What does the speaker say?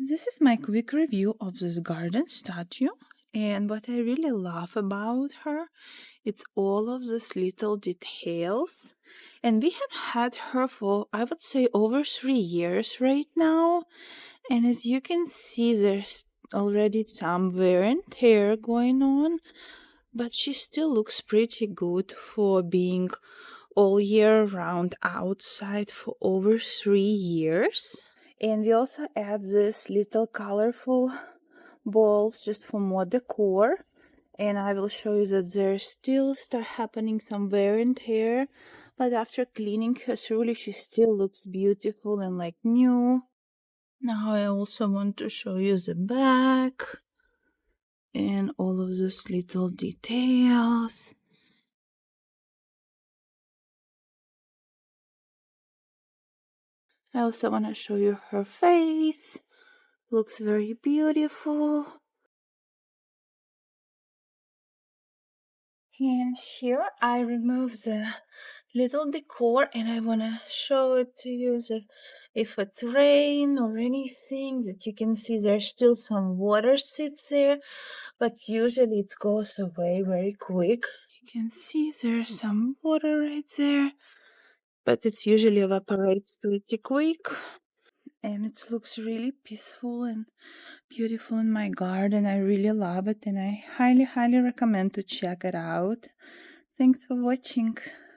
This is my quick review of this garden statue, and what I really love about her, it's all of these little details. And we have had her for, I would say, over 3 years right now. And as you can see, there's already some wear and tear going on, but she still looks pretty good for being all year round outside for over 3 years. And we also add this little colorful balls just for more decor. And I will show you that there still start happening some wear and tear, but after cleaning her thoroughly, she still looks beautiful and like new. Now I also want to show you the back and all of those little details. I also want to show you her face. Looks very beautiful. And here I remove the little decor and I want to show it to you that if it's rain or anything that you can see there's still some water sits there, but usually it goes away very quick. You can see there's some water right there, but it usually evaporates pretty quick. And it looks really peaceful and beautiful in my garden. I really love it and I highly recommend to check it out. Thanks for watching.